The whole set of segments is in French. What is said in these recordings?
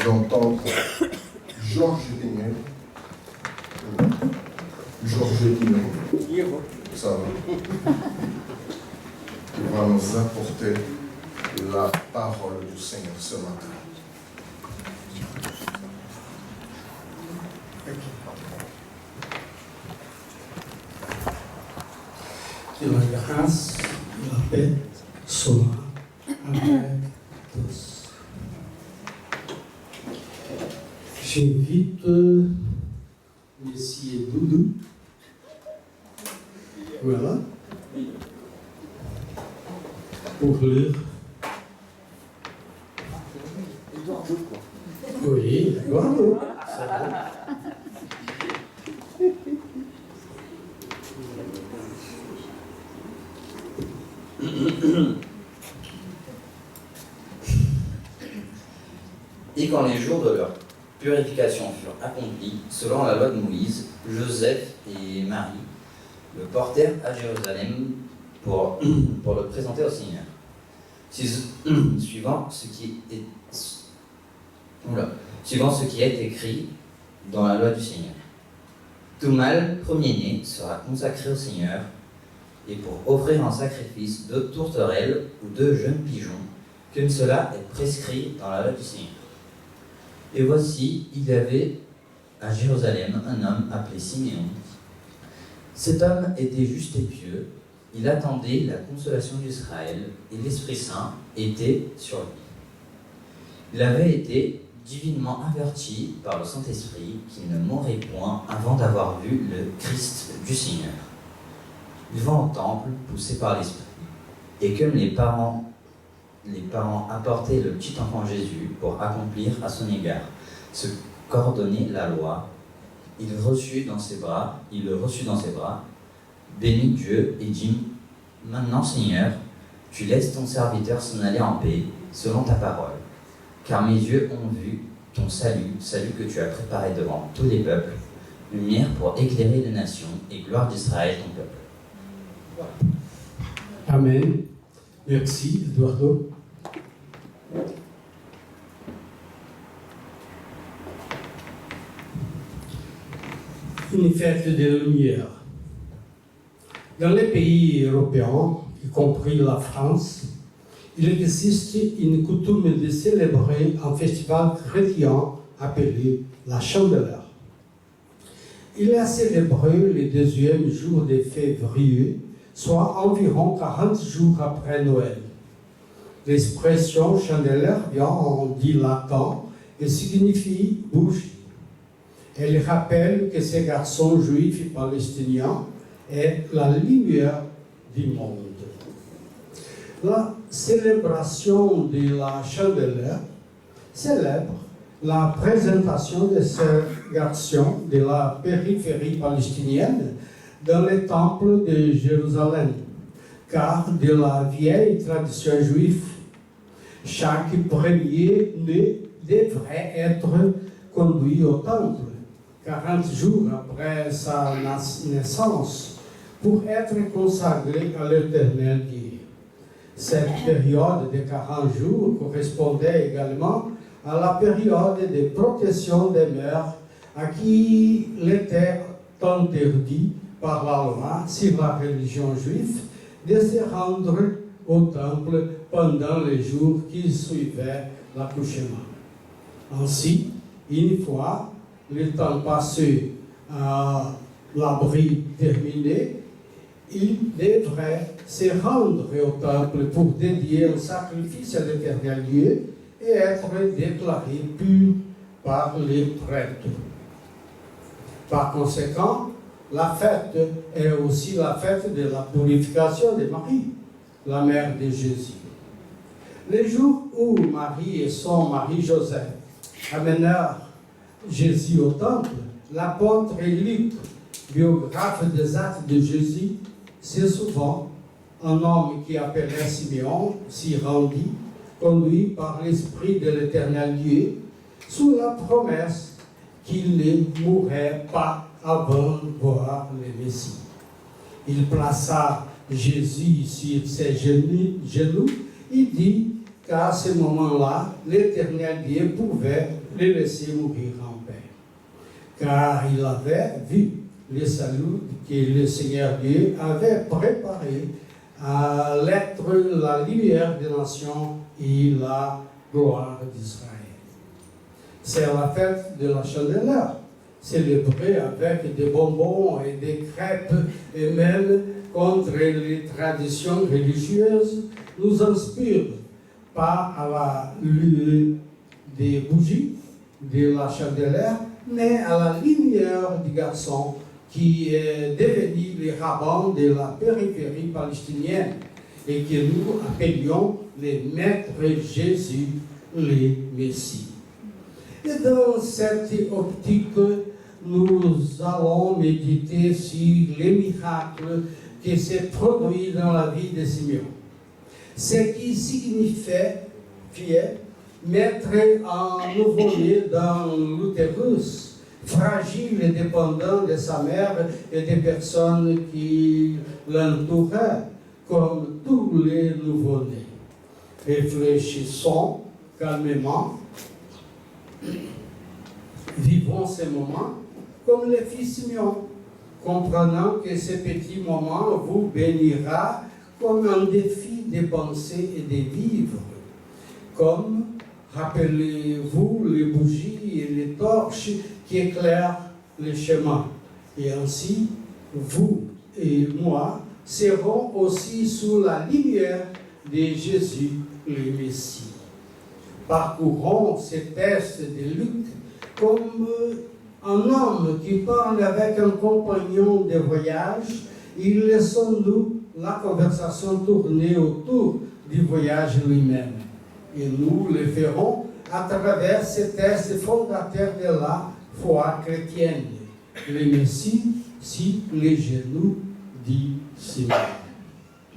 d'entendre Georges Guignet. Georges Guignet, ça va, qui va nous apporter la parole du Seigneur ce matin. Que la grâce et la paix soient avec tous. J'invite Monsieur Doudou. Voilà. Pour lire. Oui, Eduardo. C'est bon. Et quand les jours de leur purification furent accomplis, selon la loi de Moïse, Joseph et Marie le portèrent à Jérusalem pour le présenter au Seigneur, suivant ce qui est écrit dans la loi du Seigneur. Tout mâle premier-né sera consacré au Seigneur, et pour offrir en sacrifice 2 tourterelles ou 2 jeunes pigeons, comme cela est prescrit dans la loi du Seigneur. Et voici, il y avait à Jérusalem un homme appelé Siméon. Cet homme était juste et pieux, il attendait la consolation d'Israël, et l'Esprit Saint était sur lui. Il avait été divinement averti par le Saint-Esprit qu'il ne mourrait point avant d'avoir vu le Christ du Seigneur. Il va au temple, poussé par l'Esprit. Et comme les parents apportaient le petit enfant Jésus pour accomplir à son égard ce qu'ordonnait la loi, il le reçut dans ses bras, bénit Dieu et dit : Maintenant, Seigneur, tu laisses ton serviteur s'en aller en paix, selon ta parole. Car mes yeux ont vu ton salut que tu as préparé devant tous les peuples, lumière pour éclairer les nations et gloire d'Israël, ton peuple. Amen. Merci, Eduardo. Une fête de lumière. Dans les pays européens, y compris la France, il existe une coutume de célébrer un festival chrétien appelé la Chandeleur. Il est célébré le 2e jour de février, soit environ 40 jours après Noël. L'expression chandeleur vient en dit latin et signifie bougie. Elle rappelle que ces garçons juifs et palestiniens est la lumière du monde. La célébration de la Chandeleur célèbre la présentation de ces garçons de la périphérie palestinienne dans le temple de Jérusalem, car de la vieille tradition juive, chaque premier-né devrait être conduit au temple 40 jours après sa naissance pour être consacré à l'Éternel Dieu. Cette période de 40 jours correspondait également à la période de protection des mères à qui il était interdit par la loi sur la religion juive de se rendre au temple pendant les jours qui suivaient l'accouchement. Ainsi, une fois le temps passé à l'abri terminé, il devrait se rendre au temple pour dédier un sacrifice à l'Éternel Dieu et être déclaré pur par les prêtres. Par conséquent, la fête est aussi la fête de la purification de Marie, la mère de Jésus. Le jour où Marie et son mari Joseph amenèrent Jésus au temple, l'apôtre Luc, biographe des actes de Jésus, c'est souvent un homme qui appelait Siméon s'y rendit, conduit par l'Esprit de l'Éternel Dieu, sous la promesse qu'il ne mourrait pas avant de voir le Messie. Il plaça Jésus sur ses genoux et dit qu'à ce moment-là, l'Éternel Dieu pouvait les laisser mourir en paix. Car il avait vu le salut que le Seigneur Dieu avait préparé à l'être la lumière des nations et la gloire d'Israël. C'est la fête de la Chandeleur, célébrée avec des bonbons et des crêpes, et même contre les traditions religieuses, nous inspire pas à la lueur des bougies de la Chandeleur, mais à la lumière du garçon qui est devenu le rabbin de la périphérie palestinienne et que nous appelions les maîtres Jésus, les Messie. Et dans cette optique, nous allons méditer sur les miracles qui s'est produit dans la vie de Simeon. Ce qui signifiait mettre un nouveau-né dans l'utérus, fragile et dépendant de sa mère et des personnes qui l'entouraient, comme tous les nouveau-nés. Réfléchissons calmement, vivons ces moments comme le fils Simeon, comprenant que ce petit moment vous bénira comme un défi de penser et de vivre. Comme, rappelez-vous, les bougies et les torches qui éclairent le chemin. Et ainsi, vous et moi serons aussi sous la lumière de Jésus, le Messie. Parcourons ces textes de Luc comme un homme qui parle avec un compagnon de voyage. Il laissons-nous la conversation tourner autour du voyage lui-même. Et nous le ferons à travers ces textes fondateurs de la foi chrétienne. Le Messie sur les genoux du Seigneur.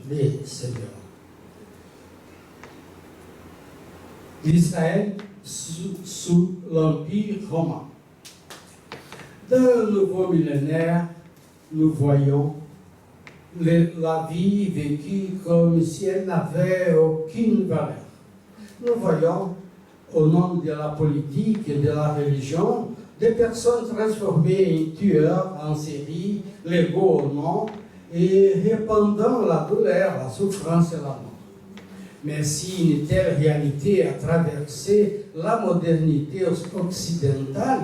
Les Seigneurs. L'Israël sous l'Empire romain. Dans le nouveau millénaire, nous voyons la vie vécue comme si elle n'avait aucune valeur. Nous voyons, au nom de la politique et de la religion, des personnes transformées en tueurs en série, légaux au nom, et répandant la douleur, la souffrance et la mort. Mais si une telle réalité a traversé la modernité occidentale,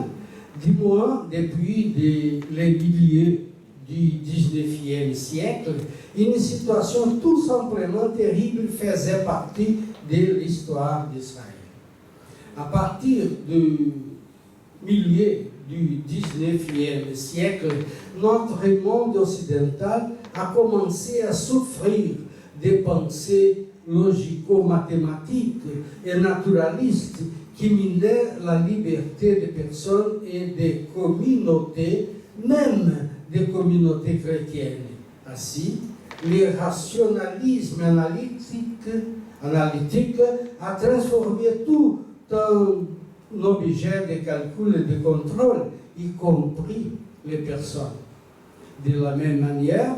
du moins depuis les milieux du 19e siècle, une situation tout simplement terrible faisait partie de l'histoire d'Israël. À partir du milieu du 19e siècle, notre monde occidental a commencé à souffrir des pensées logico-mathématiques et naturalistes qui minaient la liberté des personnes et des communautés, même des communautés chrétiennes. Ainsi, le rationalisme analytique a transformé tout en objet de calcul et de contrôle, y compris les personnes. De la même manière,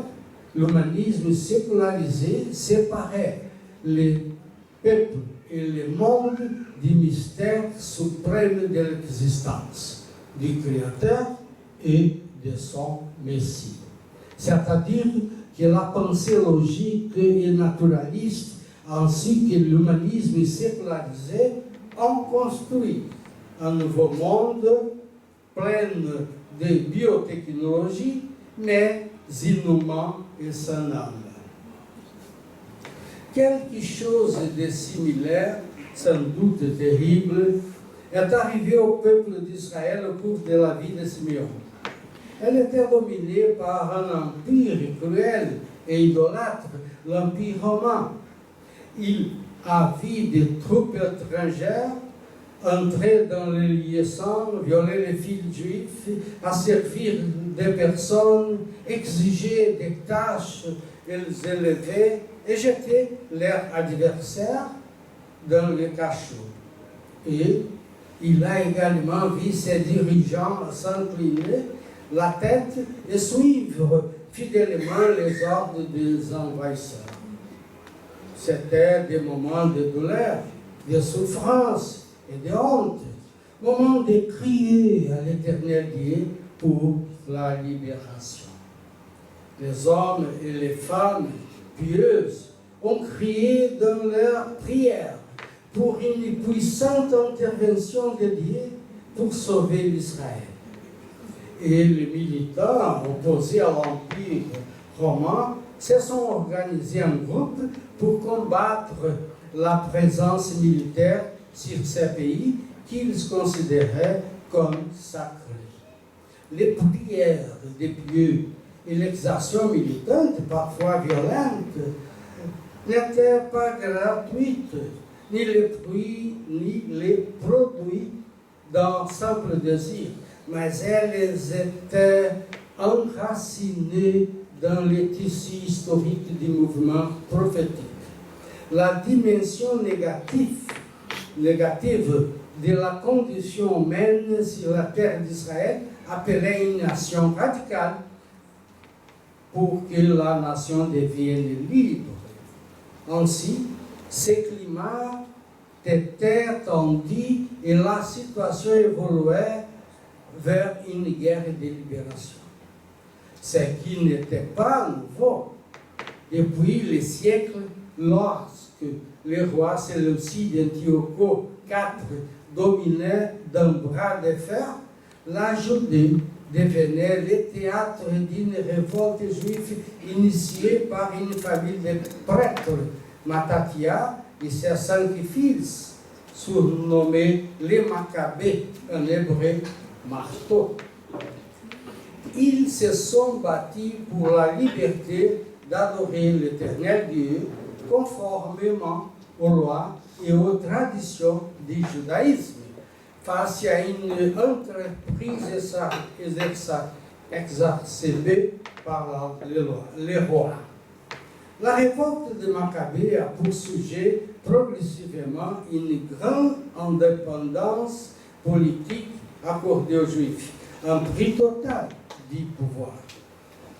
l'humanisme sécularisé séparait les peuples et le monde du mystère suprême de l'existence, du Créateur et de son Messie. C'est-à-dire que la pensée logique et naturaliste, ainsi que l'humanisme sécularisé, ont construit un nouveau monde plein de biotechnologie, mais inhumain et sans âme. Quelque chose de similaire, sans doute terrible, est arrivé au peuple d'Israël au cours de la vie de Simeon. Elle était dominée par un empire cruel et idolâtre, l'empire romain. Il a vu des troupes étrangères entrer dans les lieux saints, violer les fils juifs, asservir des personnes, exiger des tâches, les élever et jeter leurs adversaires dans le cachot. Et il a également vu ses dirigeants s'incliner la tête et suivre fidèlement les ordres des envahisseurs. C'était des moments de douleur de souffrance et de honte, moment de crier à l'Éternel Dieu pour la libération. Les hommes et les femmes pieuses ont crié dans leur prière pour une puissante intervention de Dieu pour sauver l'Israël. Et les militants opposés à l'Empire romain se sont organisés en groupe pour combattre la présence militaire sur ces pays qu'ils considéraient comme sacrés. Les prières des pieux et l'exercice militante, parfois violente, n'étaient pas gratuites, ni les produits d'un simple désir, mais elles étaient enracinées dans les tissus historiques du mouvement prophétique. La dimension négative de la condition humaine sur la terre d'Israël appelait une nation radicale pour que la nation devienne libre. Ainsi, ce climat était tendu et la situation évoluait vers une guerre de libération. Ce qui n'était pas nouveau depuis les siècles, lorsque le roi Séleucide d'Antioche IV dominait d'un bras de fer, la Judée devenait le théâtre d'une révolte juive initiée par une famille de prêtres, Mattathias et ses 5 fils, surnommés les Maccabées, en hébreu marteau. Ils se sont battus pour la liberté d'adorer l'Éternel Dieu conformément aux lois et aux traditions du judaïsme, face à une entreprise exacerbée par les rois. La révolte de Maccabée a pour sujet progressivement une grande indépendance politique accordée aux Juifs, un prix total du pouvoir.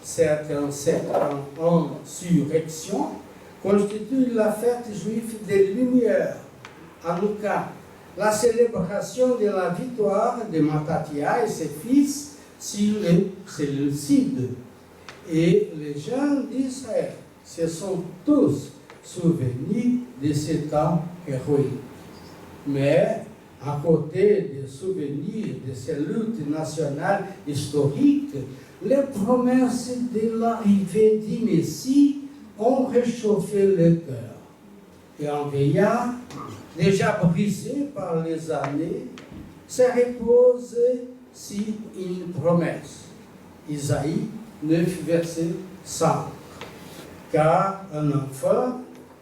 Cette insurrection constitue la fête juive des Lumières, Hanouka, la célébration de la victoire de Mattathias et ses fils sur les Séleucides. Et les gens d'Israël se sont tous souvenus de ce temps héroïque. Mais, à côté des souvenirs de ces luttes nationales historiques, les promesses de l'arrivée du Messie ont réchauffé le cœur. Et un vieillard, déjà brisé par les années, se repose sur une promesse. Isaïe 9, verset 5. Car un enfant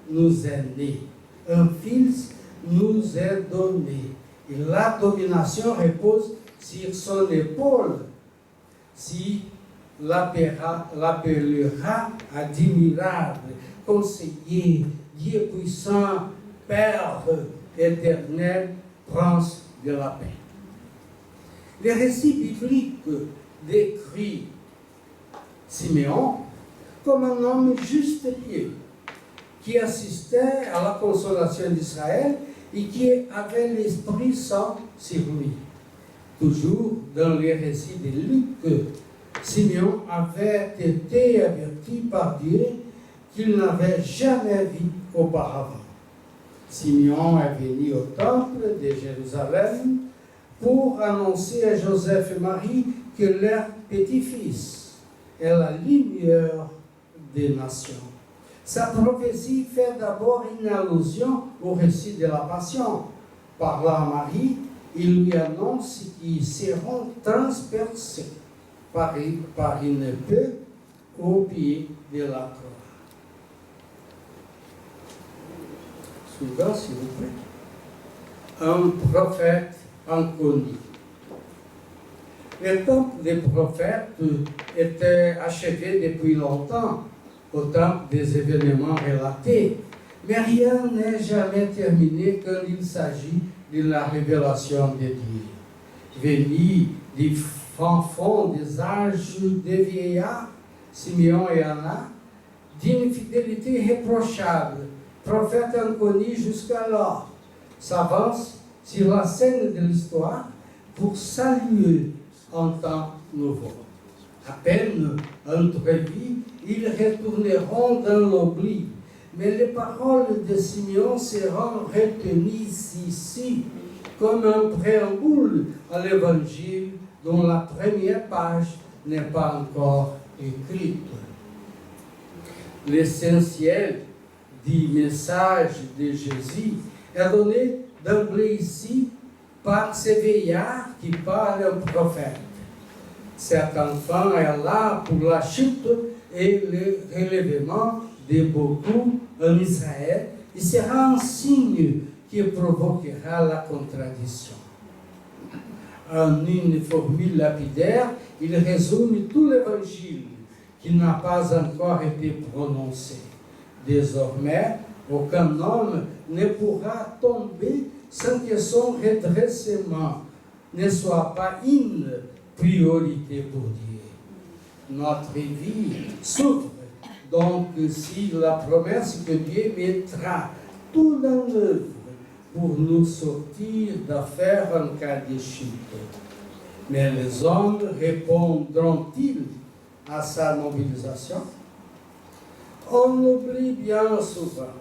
nous est né, un fils nous est donné, et la domination repose sur son épaule. Si l'appellera admirable, conseiller, Dieu puissant, Père éternel, Prince de la paix. Les récits bibliques décrivent Siméon comme un homme juste Dieu, qui assistait à la consolation d'Israël et qui avait l'Esprit Saint sur lui. Toujours dans les récits de Luc, Siméon avait été averti par Dieu qu'il n'avait jamais vu auparavant. Siméon est venu au temple de Jérusalem pour annoncer à Joseph et Marie que leur petit-fils est la lumière des nations. Sa prophétie fait d'abord une allusion au récit de la Passion. Parlant à Marie, il lui annonce qu'ils seront transpercés par une épée au pied de la croix. Suivant, s'il vous plaît. Un prophète inconnu. Le temps des prophètes était achevé depuis longtemps, au temps des événements relatés, mais rien n'est jamais terminé quand il s'agit de la révélation de Dieu. Venu du fin fond des âges des vieillards, Simeon et Anna, d'une fidélité irréprochable, prophète inconnu jusqu'alors, s'avance sur la scène de l'histoire pour saluer un temps nouveau. À peine entrevus, ils retourneront dans l'oubli, mais les paroles de Simeon seront retenues ici comme un préambule à l'Évangile dont la première page n'est pas encore écrite. L'essentiel du message de Jésus est donné d'emblée ici par ces veillards qui parlent un prophète. Cet enfant est là pour la chute et le relèvement de beaucoup en Israël. Il sera un signe qui provoquera la contradiction. En une formule lapidaire, il résume tout l'évangile qui n'a pas encore été prononcé. Désormais, aucun homme ne pourra tomber sans que son redressement ne soit pas une priorité pour Dieu. Notre vie souffre donc si la promesse que Dieu mettra tout en œuvre pour nous sortir d'affaires en cas de chute. Mais les hommes répondront-ils à sa mobilisation? On oublie bien souvent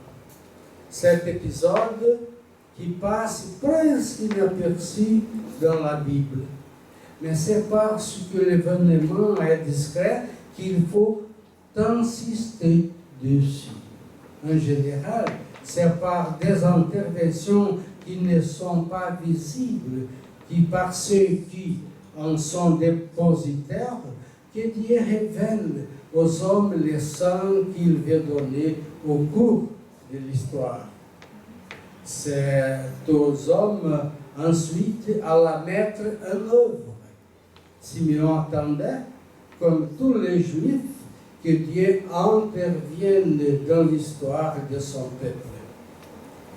cet épisode qui passe presque inaperçu dans la Bible. Mais c'est parce que l'événement est discret qu'il faut insister dessus. En général, c'est par des interventions qui ne sont pas visibles, qui par ceux qui en sont dépositaires, que Dieu révèle aux hommes les signes qu'il veut donner au cours de l'histoire. C'est aux hommes ensuite à la mettre en œuvre. Simeon attendait, comme tous les Juifs, que Dieu intervienne dans l'histoire de son peuple.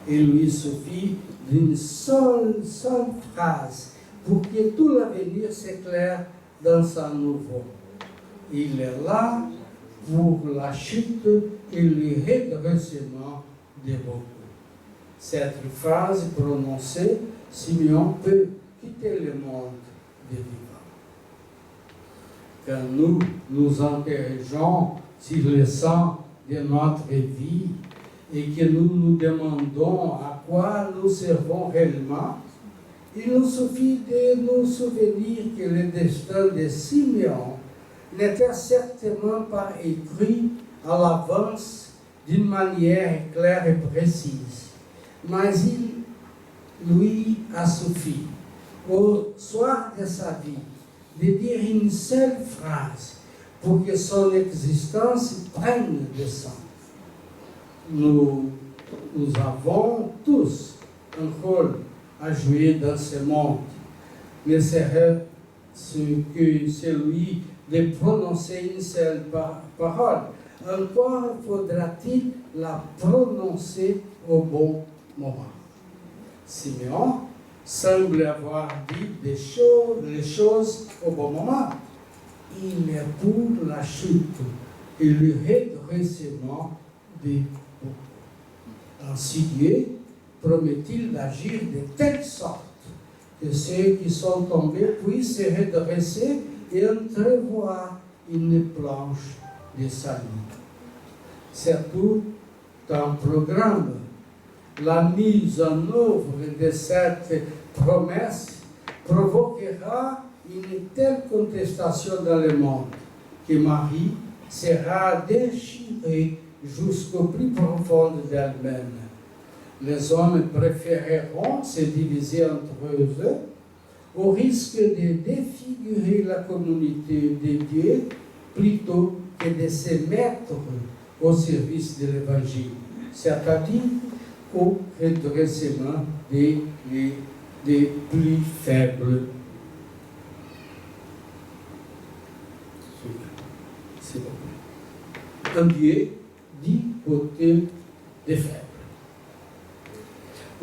Il lui suffit d'une seule phrase pour que tout l'avenir s'éclaire dans sa nouveau. Il est là pour la chute et le redressement de beaucoup. Cette phrase prononcée, Simeon peut quitter le monde des vivants. Quand nous nous interrogeons sur le sens de notre vie et que nous nous demandons à quoi nous servons réellement, il nous suffit de nous souvenir que le destin de Simeon n'était certainement pas écrit à l'avance d'une manière claire et précise, mais il lui a suffi, au soir de sa vie, de dire une seule phrase pour que son existence prenne de sens. Nous avons tous un rôle à jouer dans ce monde, mais serait ce que celui de prononcer une seule parole. Encore faudra-t-il la prononcer au bon moment. Simeon semble avoir dit les choses au bon moment. Il est pour la chute et le redressement de beaucoup. Ainsi Dieu promet-il d'agir de telle sorte que ceux qui sont tombés puissent se redresser et entrevoir une planche de salut. C'est tout un programme. La mise en œuvre de cette promesse provoquera une telle contestation dans le monde que Marie sera déchirée jusqu'au plus profond d'elle-même. Les hommes préféreront se diviser entre eux au risque de défigurer la communauté de Dieu plutôt que de se mettre au service de l'Évangile, c'est-à-dire au redressement des plus faibles. C'est bon. Un Dieu dit côté des faibles.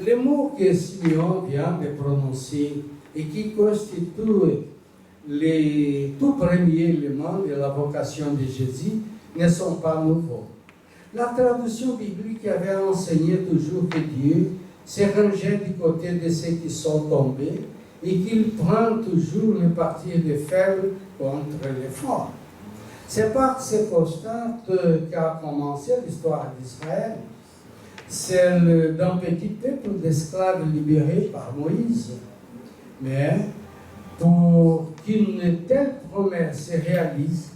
Les mots que Simeon vient de prononcer et qui constituent les tout premiers éléments de la vocation de Jésus ne sont pas nouveaux. La traduction biblique avait enseigné toujours que Dieu se rangeait du côté de ceux qui sont tombés et qu'il prend toujours le parti des faibles contre les forts. C'est par ces constats qu'a commencé l'histoire d'Israël, celle d'un petit peuple d'esclaves libérés par Moïse. Mais pour qu'une telle promesse se réalise,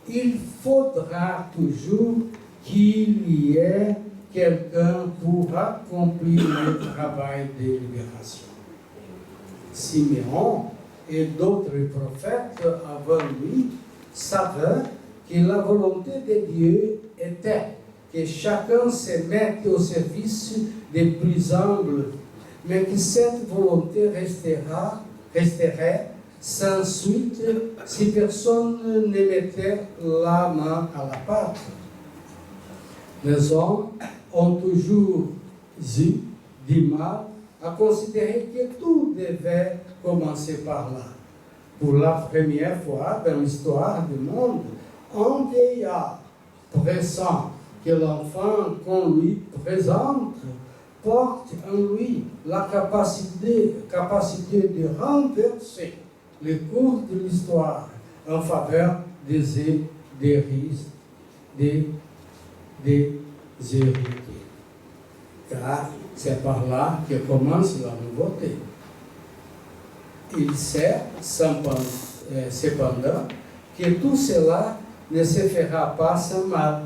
il faudra toujours qu'il y ait quelqu'un pour accomplir le travail de libération. Simeon et d'autres prophètes avant lui savaient que la volonté de Dieu était que chacun se mette au service des plus humbles, mais que cette volonté resterait sans suite si personne ne mettait la main à la pâte. Les hommes ont toujours eu du mal à considérer que tout devait commencer par là. Pour la première fois dans l'histoire du monde, un vieillard pressant que l'enfant qu'on lui présente porte en lui la capacité de renverser le cours de l'histoire en faveur des héritiers. Car c'est par là que commence la nouveauté. Il sait cependant que tout cela ne se fera pas sans mal.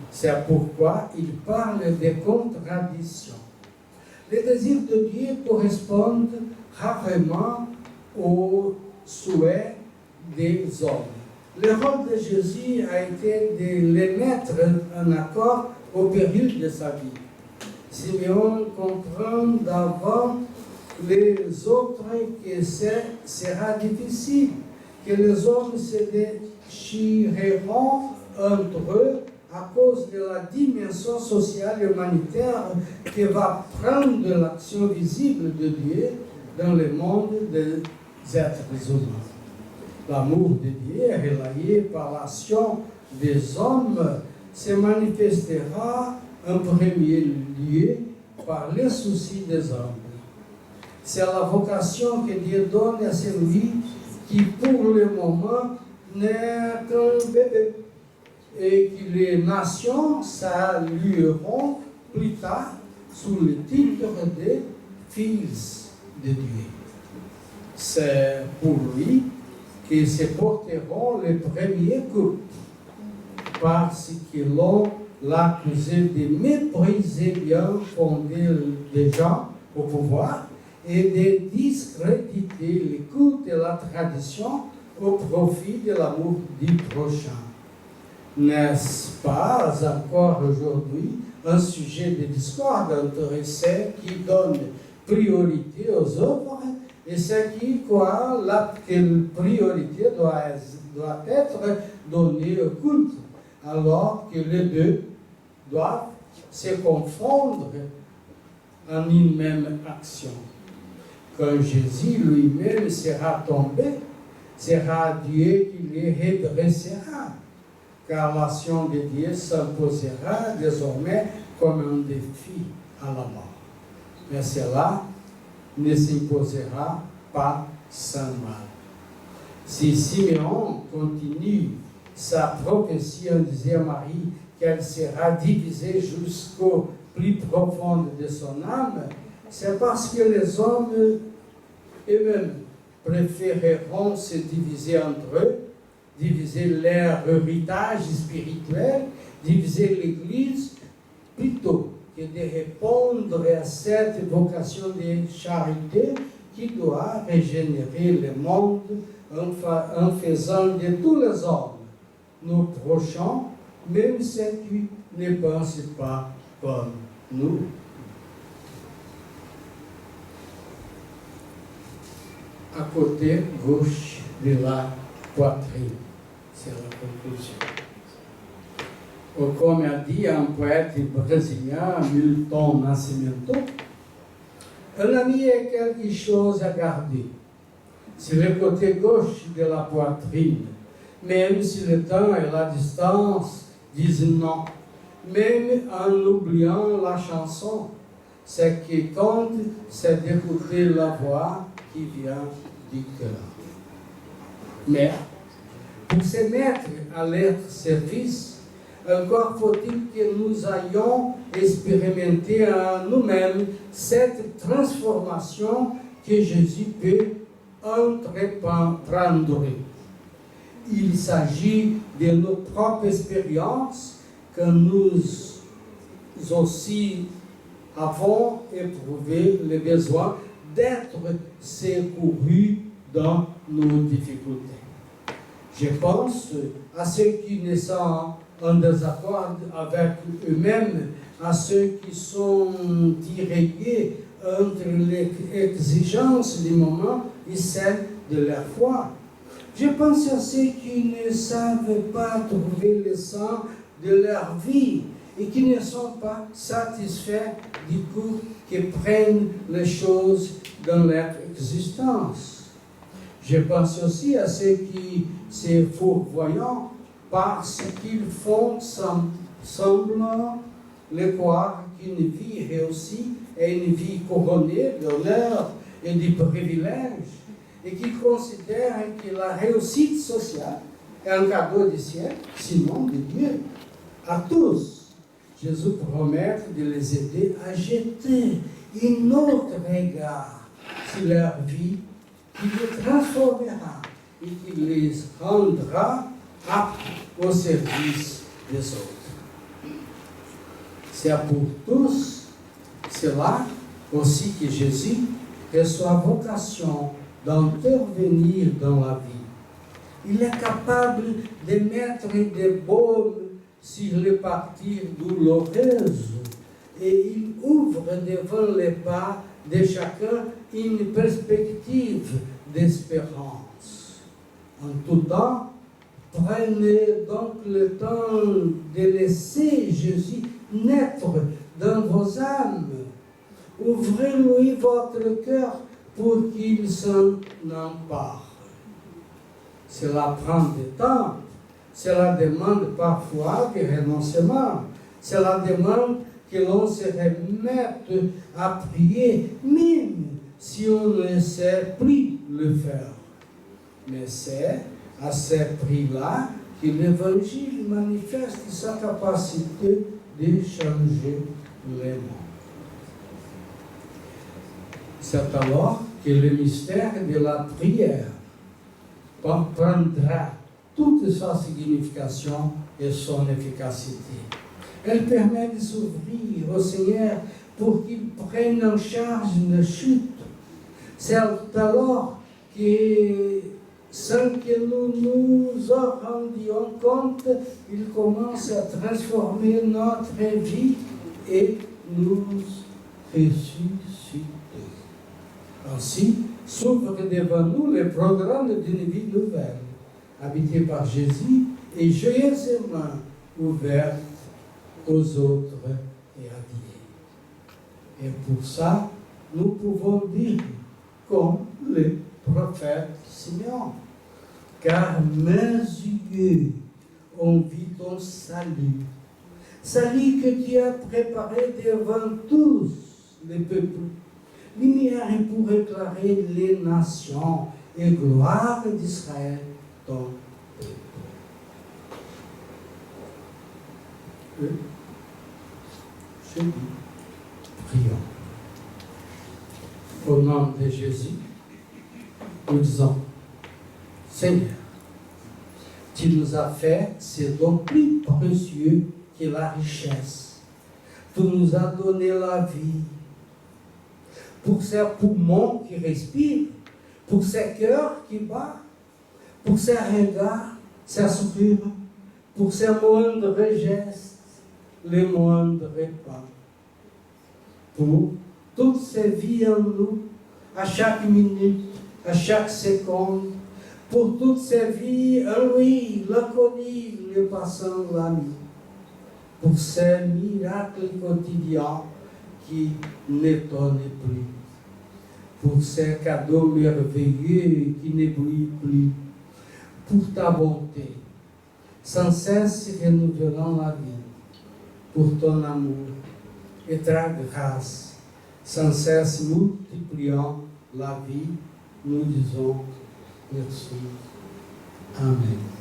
C'est pourquoi il parle de contradictions. Les désirs de Dieu correspondent rarement aux souhaits des hommes. Le rôle de Jésus a été de les mettre en accord au péril de sa vie. Simeon comprend d'avant les autres que ce sera difficile, que les hommes se déchireront entre eux à cause de la dimension sociale et humanitaire que va prendre l'action visible de Dieu dans le monde des êtres humains. L'amour de Dieu, relayé par l'action des hommes, se manifestera en premier lieu par les soucis des hommes. C'est la vocation que Dieu donne à celui qui, pour le moment, n'est qu'un bébé, et que les nations salueront plus tard sous le titre de fils de Dieu. C'est pour lui que se porteront les premiers coups, parce que l'on l'a accusé de mépriser bien fondé des gens au pouvoir et de discréditer l'écoute de la tradition au profit de l'amour du prochain. N'est-ce pas encore aujourd'hui un sujet de discorde entre ceux qui donnent priorité aux œuvres et ceux qui croient que la priorité doit être donnée au culte, alors que les deux doivent se confondre en une même action. Quand Jésus lui-même sera tombé, sera Dieu qui les redressera, car l'action de Dieu s'imposera désormais comme un défi à la mort. Mais cela ne s'imposera pas sans mal. Si Simeon continue sa prophétie en disant à Marie qu'elle sera divisée jusqu'au plus profond de son âme, c'est parce que les hommes eux-mêmes préféreront se diviser entre eux, diviser leur héritage spirituel, diviser l'Église, plutôt que de répondre à cette vocation de charité qui doit régénérer le monde en faisant de tous les hommes nos prochains, même ceux qui ne pensent pas comme nous. À côté gauche de la poitrine. C'est la conclusion. Comme a dit un poète brésilien, Milton Nascimento, un ami est quelque chose à garder. C'est le côté gauche de la poitrine, même si le temps et la distance disent non, même en oubliant la chanson. Ce qui compte, c'est d'écouter la voix qui vient du cœur. Mais pour se mettre à leur service, encore faut-il que nous ayons expérimenté en nous-mêmes cette transformation que Jésus peut entreprendre. Il s'agit de nos propres expériences que nous aussi avons éprouvé le besoin d'être secourus dans nos difficultés. Je pense à ceux qui ne sont en désaccord avec eux-mêmes, à ceux qui sont tiraillés entre les exigences du moment et celles de leur foi. Je pense à ceux qui ne savent pas trouver le sens de leur vie et qui ne sont pas satisfaits du coup qui prennent les choses dans leur existence. Je pense aussi à ceux qui se fourvoyant parce qu'ils font semblant de croire qu'une vie réussie est une vie couronnée d'honneur et de privilèges et qui considèrent que la réussite sociale est un cadeau du ciel, sinon de Dieu, à tous. Jésus promet de les aider à jeter un autre regard sur leur vie qui les transformera et qui les rendra aptes au service des autres. C'est pour tous cela aussi que Jésus reçoit vocation d'intervenir dans la vie. Il est capable de mettre des baumes sur les parties douloureuses et il ouvre devant les pas de chacun une perspective d'espérance. En tout temps, prenez donc le temps de laisser Jésus naître dans vos âmes. Ouvrez-lui votre cœur pour qu'il s'en empare. Cela prend du temps, cela demande parfois des renoncements, cela demande que l'on se remette à prier, même si on ne sait plus le faire. Mais c'est à ce prix-là que l'Évangile manifeste sa capacité de changer les mondes. C'est alors que le mystère de la prière prendra toute sa signification et son efficacité. Elle permet de s'ouvrir au Seigneur pour qu'il prenne en charge nos chutes. C'est alors que, sans que nous nous en rendions compte, il commence à transformer notre vie et nous ressusciter. Ainsi, s'ouvre devant nous le programme d'une vie nouvelle, habitée par Jésus et joyeusement ouverte aux autres et à Dieu. Et pour ça, nous pouvons dire, comme le prophète Simeon, car mes yeux ont vu ton salut, salut que tu as préparé devant tous les peuples, lumière pour éclairer les nations et gloire d'Israël, ton peuple. Je dis, prions. Au nom de Jésus, nous disons, Seigneur, tu nous as fait ce don plus précieux que la richesse. Tu nous as donné la vie. Pour ces poumons qui respirent, pour ces cœurs qui battent, pour ces regards, ces sourires, pour ces moindres gestes, les moindres pas. Pour toutes ces vies en nous, à chaque minute, à chaque seconde, pour toutes ces vies en lui, l'inconnu, le passant, l'ami, pour ces miracles quotidiens qui n'étonnent plus, pour ces cadeaux merveilleux qui n'éblouissent plus, pour ta bonté, sans cesse renouvelant la vie, pour ton amour et ta grâce, sans cesse multipliant la vie, nous disons merci. Amen.